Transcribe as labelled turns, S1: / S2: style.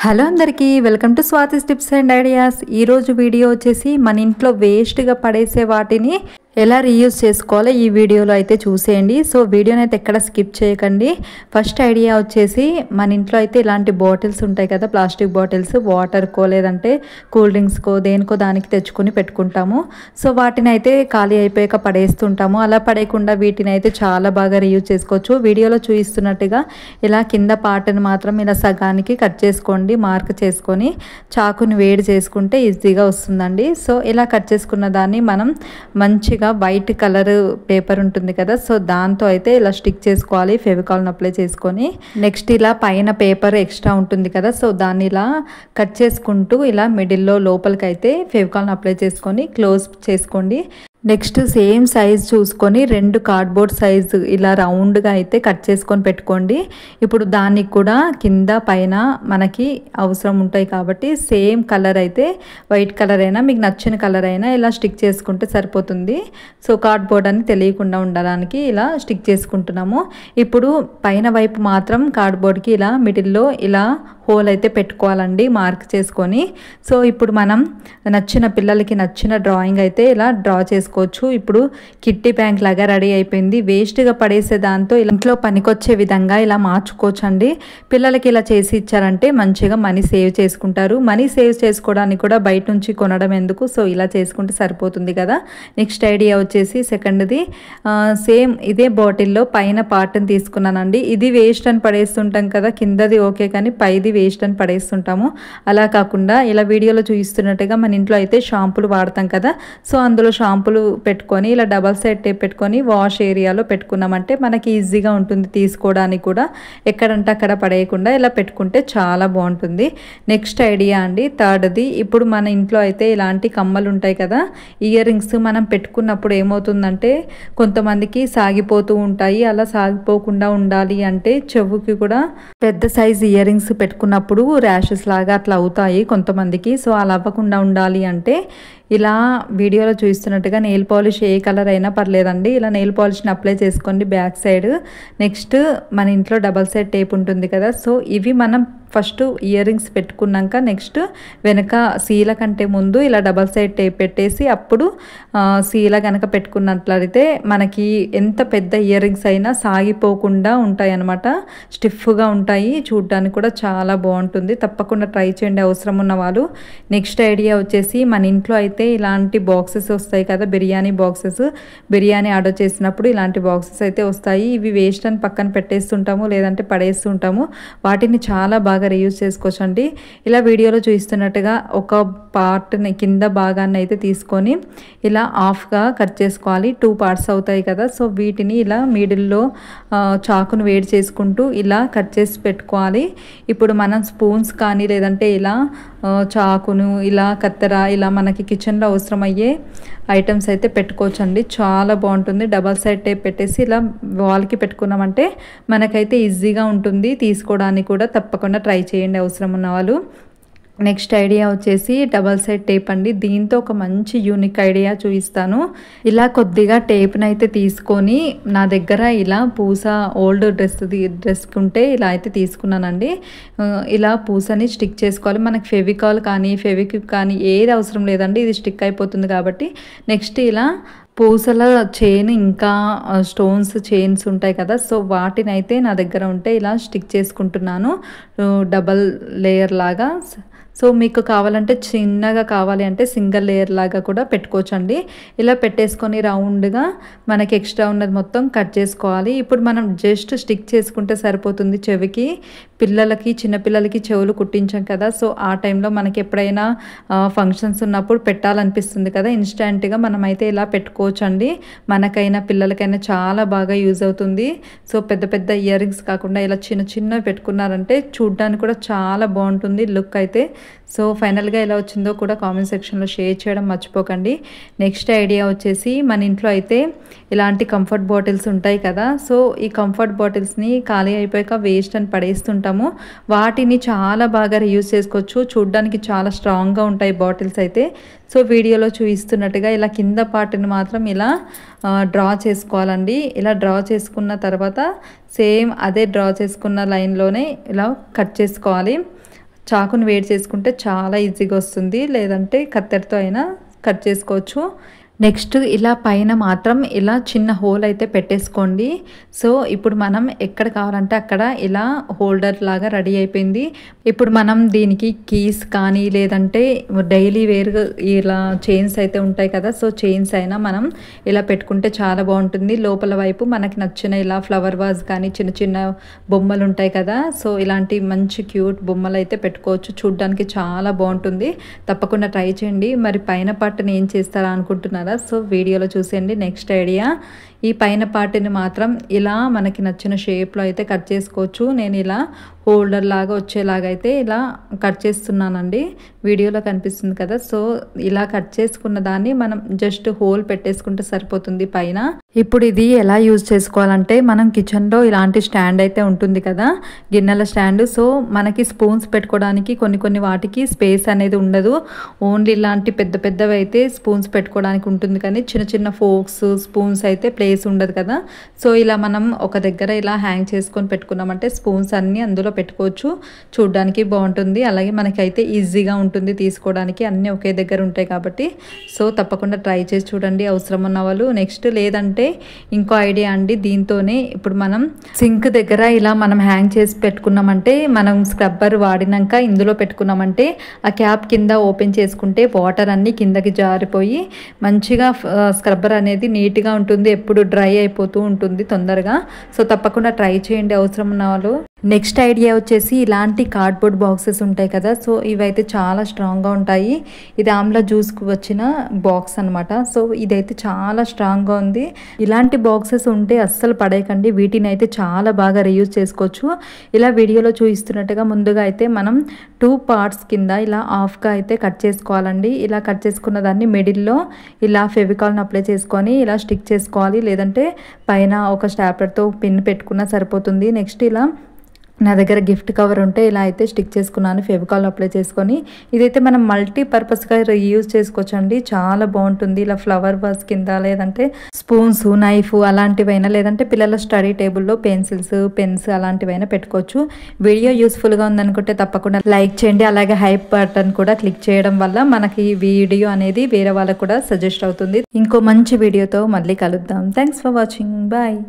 S1: Hello అందరికీ welcome to Swathi's tips and ideas. ఈరోజు video వచ్చేసి మన ఇంట్లో వేస్ట్గా పడేసే వాటిని ఎలా రీయూజ్ చేసుకోవాలో ఈ వీడియోలో అయితే చూసేయండి. సో వీడియోని అయితే ఎక్కడ స్కిప్ చేయకండి. ఫస్ట్ ఐడియా వచ్చేసి మన ఇంట్లో అయితే ఇలాంటి బాటిల్స్ ఉంటాయి కదా, ప్లాస్టిక్ బాటిల్స్, వాటర్కో లేదంటే కూల్ డ్రింక్స్కో దేనికో దానికి తెచ్చుకొని పెట్టుకుంటాము. సో వాటిని అయితే ఖాళీ అయిపోయాక పడేస్తుంటాము. అలా పడేయకుండా వీటిని అయితే చాలా బాగా రీయూజ్ చేసుకోవచ్చు. వీడియోలో చూపిస్తున్నట్టుగా ఇలా కింద పార్ట్ని మాత్రం ఇలా సగానికి కట్ చేసుకోండి, మార్క్ చేసుకొని చాకుని వేడి చేసుకుంటే ఈజీగా వస్తుందండి. సో ఇలా కట్ చేసుకున్న దాన్ని మనం మంచిగా వైట్ కలర్ పేపర్ ఉంటుంది కదా, సో దాంతో అయితే ఇలా స్టిక్ చేసుకోవాలి, ఫెవికాల్ని అప్లై చేసుకొని. నెక్స్ట్ ఇలా పైన పేపర్ ఎక్స్ట్రా ఉంటుంది కదా, సో దాన్ని ఇలా కట్ చేసుకుంటూ ఇలా మిడిల్లో లోపలికి అయితే ఫెవికాల్ని అప్లై చేసుకొని క్లోజ్ చేసుకోండి. నెక్స్ట్ సేమ్ సైజ్ చూసుకొని 2 కార్డ్బోర్డ్ సైజు ఇలా రౌండ్గా అయితే కట్ చేసుకొని పెట్టుకోండి. ఇప్పుడు దానికి కూడా కింద పైన మనకి అవసరం ఉంటాయి కాబట్టి సేమ్ కలర్ అయితే వైట్ కలర్ అయినా మీకు నచ్చిన కలర్ అయినా ఇలా స్టిక్ చేసుకుంటే సరిపోతుంది. సో కార్డ్బోర్డ్ అని తెలియకుండా ఉండడానికి ఇలా స్టిక్ చేసుకుంటున్నాము. ఇప్పుడు పైన వైపు మాత్రం కార్డ్బోర్డ్కి ఇలా మిడిల్లో ఇలా హోల్ అయితే పెట్టుకోవాలండి, మార్క్ చేసుకొని. సో ఇప్పుడు మనం నచ్చిన పిల్లలకి నచ్చిన డ్రాయింగ్ అయితే ఇలా డ్రా చేసుకోవచ్చు. ఇప్పుడు కిట్టి బ్యాంక్ లాగా రెడీ అయిపోయింది. వేస్ట్గా పడేసే దాంతో ఇంట్లో పనికొచ్చే విధంగా ఇలా మార్చుకోవచ్చు అండి. పిల్లలకి ఇలా చేసి ఇచ్చారంటే మంచిగా మనీ సేవ్ చేసుకుంటారు. మనీ సేవ్ చేసుకోవడానికి కూడా బయట నుంచి కొనడం ఎందుకు, సో ఇలా చేసుకుంటే సరిపోతుంది కదా. నెక్స్ట్ ఐడియా వచ్చేసి సెకండ్ది, సేమ్ ఇదే బాటిల్లో పైన పార్ట్ని తీసుకున్నానండి. ఇది వేస్ట్ అని పడేస్తుంటాం కదా, కిందది ఓకే కానీ పైది వేస్ట్ అని పడేస్తుంటాము. అలా కాకుండా ఇలా వీడియోలో చూపిస్తున్నట్టుగా మన ఇంట్లో అయితే షాంపూలు వాడతాం కదా, సో అందులో షాంపూలు పెట్టుకొని ఇలా డబల్ సైడ్ టేప్ పెట్టుకొని వాష్ ఏరియాలో పెట్టుకున్నామంటే మనకి ఈజీగా ఉంటుంది తీసుకోవడానికి కూడా. ఎక్కడంటే అక్కడ పడేయకుండా ఇలా పెట్టుకుంటే చాలా బాగుంటుంది. నెక్స్ట్ ఐడియా అండి థర్డ్ది, ఇప్పుడు మన ఇంట్లో అయితే ఇలాంటి కమ్మలు ఉంటాయి కదా, ఇయర్ రింగ్స్ మనం పెట్టుకున్నప్పుడు ఏమవుతుందంటే కొంతమందికి సాగిపోతూ ఉంటాయి. అలా సాగిపోకుండా ఉండాలి అంటే చెవుకి కూడా పెద్ద సైజ్ ఇయర్ రింగ్స్ పెట్టుకున్నప్పుడు ర్యాషెస్ లాగా అట్లా అవుతాయి కొంతమందికి. సో అలా అవ్వకుండా ఉండాలి అంటే ఇలా వీడియోలో చూస్తున్నట్టుగా నెయిల్ పాలిష్ ఏ కలర్ అయినా పర్లేదండి, ఇలా నెయిల్ పాలిష్ని అప్లై చేసుకోండి బ్యాక్ సైడ్. నెక్స్ట్ మన ఇంట్లో డబల్ సైడ్ టేప్ ఉంటుంది కదా, సో ఇవి మనం ఫస్ట్ ఇయర్ రింగ్స్ పెట్టుకున్నాక నెక్స్ట్ వెనక సీల కంటే ముందు ఇలా డబల్ సైడ్ టేప్ పెట్టేసి అప్పుడు సీల కనుక పెట్టుకున్నట్లయితే మనకి ఎంత పెద్ద ఇయర్ రింగ్స్ అయినా సాగిపోకుండా ఉంటాయి అన్నమాట, స్టిఫ్గా ఉంటాయి. చూడడానికి కూడా చాలా బాగుంటుంది. తప్పకుండా ట్రై చేయండి అవసరం ఉన్న వాళ్ళు. నెక్స్ట్ ఐడియా వచ్చేసి మన ఇంట్లో అయితే ఇలాంటి బాక్సెస్ వస్తాయి కదా, బిర్యానీ బాక్సెస్. బిర్యానీ ఆర్డర్ చేసినప్పుడు ఇలాంటి బాక్సెస్ అయితే వస్తాయి. ఇవి వేస్ట్ అని పక్కన పెట్టేస్తుంటాము లేదంటే పడేస్తుంటాము. వాటిని చాలా బాగా రీయూజ్ చేసుకోవచ్చు అండి. ఇలా వీడియోలో చూస్తున్నట్టుగా ఒక పార్ట్ని కింద భాగాన్ని అయితే తీసుకొని ఇలా హాఫ్గా కట్ చేసుకోవాలి. 2 పార్ట్స్ అవుతాయి కదా, సో వీటిని ఇలా మిడిల్లో చాకును వేడి చేసుకుంటూ ఇలా కట్ చేసి పెట్టుకోవాలి. ఇప్పుడు మనం స్పూన్స్ కానీ లేదంటే ఇలా చాకును ఇలా కత్తెర ఇలా మనకి కిచెన్లో అవసరమయ్యే ఐటమ్స్ అయితే పెట్టుకోవచ్చు అండి. చాలా బాగుంటుంది. డబల్ సైడ్ టేప్ పెట్టేసి ఇలా వాల్కి పెట్టుకున్నామంటే మనకైతే ఈజీగా ఉంటుంది తీసుకోవడానికి కూడా. తప్పకుండా ట్రై చేయండి అవసరం ఉన్న వాళ్ళు. నెక్స్ట్ ఐడియా వచ్చేసి డబల్ సైడ్ టేప్ అండి. దీంతో ఒక మంచి యూనిక్ ఐడియా చూపిస్తాను. ఇలా కొద్దిగా టేప్ని అయితే తీసుకొని నా దగ్గర ఇలా పూస ఓల్డ్ డ్రెస్ ఉంటే ఇలా అయితే తీసుకున్నానండి. ఇలా పూసని స్టిక్ చేసుకోవాలి. మనకి ఫెవికాల్ కానీ ఫెవిక్విక్ కానీ ఏది అవసరం లేదండి, ఇది స్టిక్ అయిపోతుంది కాబట్టి. నెక్స్ట్ ఇలా పూసల చైన్ ఇంకా స్టోన్స్ చైన్స్ ఉంటాయి కదా, సో వాటిని అయితే నా దగ్గర ఉంటే ఇలా స్టిక్ చేసుకుంటున్నాను డబల్ లేయర్ లాగా. సో మీకు కావాలంటే చిన్నగా కావాలి అంటే సింగిల్ లేయర్ లాగా కూడా పెట్టుకోవచ్చు అండి. ఇలా పెట్టేసుకొని రౌండ్గా మనకి ఎక్స్ట్రా ఉన్నది మొత్తం కట్ చేసుకోవాలి. ఇప్పుడు మనం జస్ట్ స్టిక్ చేసుకుంటే సరిపోతుంది చెవికి. పిల్లలకి చిన్నపిల్లలకి చెవులు కుట్టించాం కదా, సో ఆ టైంలో మనకి ఎప్పుడైనా ఫంక్షన్స్ ఉన్నప్పుడు పెట్టాలనిపిస్తుంది కదా, ఇన్స్టెంట్గా మనమైతే ఇలా పెట్టుకోవచ్చు అండి. మనకైనా పిల్లలకైనా చాలా బాగా యూజ్ అవుతుంది. సో పెద్ద పెద్ద ఇయర్ రింగ్స్ కాకుండా ఇలా చిన్న చిన్నవి పెట్టుకున్నారంటే చూడ్డానికి కూడా చాలా బాగుంటుంది లుక్ అయితే. సో ఫైనల్గా ఎలా వచ్చిందో కూడా కామెంట్ సెక్షన్లో షేర్ చేయడం మర్చిపోకండి. నెక్స్ట్ ఐడియా వచ్చేసి మన ఇంట్లో అయితే ఇలాంటి కంఫర్ట్ బాటిల్స్ ఉంటాయి కదా, సో ఈ కంఫర్ట్ బాటిల్స్ని ఖాళీ అయిపోయాక వేస్ట్ అని పడేస్తుంటాము. వాటిని చాలా బాగా రీయూజ్ చేసుకోవచ్చు. చూడ్డానికి చాలా స్ట్రాంగ్గా ఉంటాయి బాటిల్స్ అయితే. సో వీడియోలో చూపిస్తున్నట్టుగా ఇలా కింద పార్ట్ని మాత్రం ఇలా డ్రా చేసుకోవాలండి. ఇలా డ్రా చేసుకున్న తర్వాత సేమ్ అదే డ్రా చేసుకున్న లైన్లోనే ఇలా కట్ చేసుకోవాలి. చాకుని వేడి చేసుకుంటే చాలా ఈజీగా వస్తుంది, లేదంటే కత్తెరతో అయినా కట్ చేసుకోవచ్చు. నెక్స్ట్ ఇలా పైన మాత్రం ఇలా చిన్న హోల్ అయితే పెట్టేసుకోండి. సో ఇప్పుడు మనం ఎక్కడ కావాలంటే అక్కడ ఇలా హోల్డర్ లాగా రెడీ అయిపోయింది. ఇప్పుడు మనం దీనికి కీస్ కానీ లేదంటే డైలీ వేర్ ఇలా చైన్స్ అయితే ఉంటాయి కదా, సో చైన్స్ అయినా మనం ఇలా పెట్టుకుంటే చాలా బాగుంటుంది. లోపల వైపు మనకి నచ్చిన ఇలా ఫ్లవర్ వాజ్ కానీ చిన్న చిన్న బొమ్మలు ఉంటాయి కదా, సో ఇలాంటి మంచి క్యూట్ బొమ్మలు అయితే పెట్టుకోవచ్చు. చూడ్డానికి చాలా బాగుంటుంది. తప్పకుండా ట్రై చేయండి. మరి పైన పార్ట్ని ఏం చేస్తారా అనుకుంటున్నారు? సో వీడియోలో చూసేయండి. నెక్స్ట్ ఐడియా, ఈ పైన పార్ట్ని మాత్రం ఇలా మనకి నచ్చిన షేప్లో అయితే కట్ చేసుకోవచ్చు. నేను ఇలా హోల్డర్ లాగా వచ్చేలాగా అయితే ఇలా కట్ చేస్తున్నానండి. వీడియోలో కనిపిస్తుంది కదా, సో ఇలా కట్ చేసుకున్న దాన్ని మనం జస్ట్ హోల్ పెట్టేసుకుంటే సరిపోతుంది పైన. ఇప్పుడు ఇది ఎలా యూజ్ చేసుకోవాలంటే, మనం కిచెన్లో ఇలాంటి స్టాండ్ అయితే ఉంటుంది కదా, గిన్నెల స్టాండ్. సో మనకి స్పూన్స్ పెట్టుకోవడానికి కొన్ని వాటికి స్పేస్ అనేది ఉండదు. ఓన్లీ ఇలాంటి పెద్ద పెద్దవి అయితే స్పూన్స్ పెట్టుకోవడానికి ఉంటుంది, కానీ చిన్న చిన్న ఫోక్స్ స్పూన్స్ అయితే ప్లేస్ ఉండదు కదా. సో ఇలా మనం ఒక దగ్గర ఇలా హ్యాంగ్ చేసుకొని పెట్టుకున్నామంటే స్పూన్స్ అన్నీ అందులో పెట్టుకోవచ్చు. చూడడానికి బాగుంటుంది, అలాగే మనకైతే ఈజీగా ఉంటుంది తీసుకోవడానికి, అన్నీ ఒకే దగ్గర ఉంటాయి కాబట్టి. సో తప్పకుండా ట్రై చేసి చూడండి అవసరం ఉన్న వాళ్ళు. నెక్స్ట్ లేదంటే ఇంకో ఐడియా అండి, దీంతోనే ఇప్పుడు మనం సింక్ దగ్గర ఇలా మనం హ్యాంగ్ చేసి పెట్టుకున్నామంటే, మనం స్క్రబ్బర్ వాడినాక ఇందులో పెట్టుకున్నామంటే ఆ క్యాప్ కింద ఓపెన్ చేసుకుంటే వాటర్ అన్నీ కిందకి జారిపోయి మంచిగా స్క్రబ్బర్ అనేది నీట్గా ఉంటుంది. ఎప్పుడు డ్రై అయిపోతూ ఉంటుంది తొందరగా. సో తప్పకుండా ట్రై చేయండి అవసరం ఉన్న వాళ్ళు. నెక్స్ట్ ఐడియా వచ్చేసి ఇలాంటి కార్డ్బోర్డ్ బాక్సెస్ ఉంటాయి కదా, సో ఇవైతే చాలా స్ట్రాంగ్గా ఉంటాయి. ఇది ఆమ్లా జ్యూస్కి వచ్చిన బాక్స్ అనమాట. సో ఇదైతే చాలా స్ట్రాంగ్గా ఉంది. ఇలాంటి బాక్సెస్ ఉంటే అస్సలు పడేయకండి, వీటిని అయితే చాలా బాగా రీయూజ్ చేసుకోవచ్చు. ఇలా వీడియోలో చూపిస్తున్నట్టుగా ముందుగా అయితే మనం 2 పార్ట్స్ కింద ఇలా హాఫ్గా అయితే కట్ చేసుకోవాలండి. ఇలా కట్ చేసుకున్న దాన్ని మిడిల్లో ఇలా ఫెవికాల్ని అప్లై చేసుకొని ఇలా స్టిక్ చేసుకోవాలి, లేదంటే పైన ఒక స్టాప్లర్తో పిన్ పెట్టుకున్నా సరిపోతుంది. నెక్స్ట్ ఇలా నా దగ్గర గిఫ్ట్ కవర్ ఉంటే ఇలా అయితే స్టిక్ చేసుకున్నాను, ఫెవికాల్ అప్లై చేసుకొని. ఇదైతే మనం మల్టీపర్పస్గా రీయూజ్ చేసుకోవచ్చు అండి, చాలా బాగుంటుంది. ఇలా ఫ్లవర్ వాజ్ కింద, లేదంటే స్పూన్స్, నైఫ్ అలాంటివైనా, లేదంటే పిల్లల స్టడీ టేబుల్లో పెన్సిల్స్, పెన్స్ అలాంటివైనా పెట్టుకోవచ్చు. వీడియో యూస్ఫుల్గా ఉందనుకుంటే తప్పకుండా లైక్ చేయండి. అలాగే హైప్ బటన్ కూడా క్లిక్ చేయడం వల్ల మనకి ఈ వీడియో అనేది వేరే వాళ్ళకు కూడా సజెస్ట్ అవుతుంది. ఇంకో మంచి వీడియోతో మళ్ళీ కలుద్దాం. Thanks for watching. బాయ్.